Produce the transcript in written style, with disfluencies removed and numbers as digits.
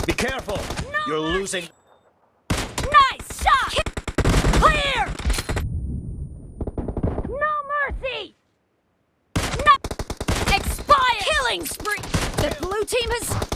Be careful! No You're mercy. losing. Nice shot! Clear! No mercy! No! Expired! Killing spree! The blue team has...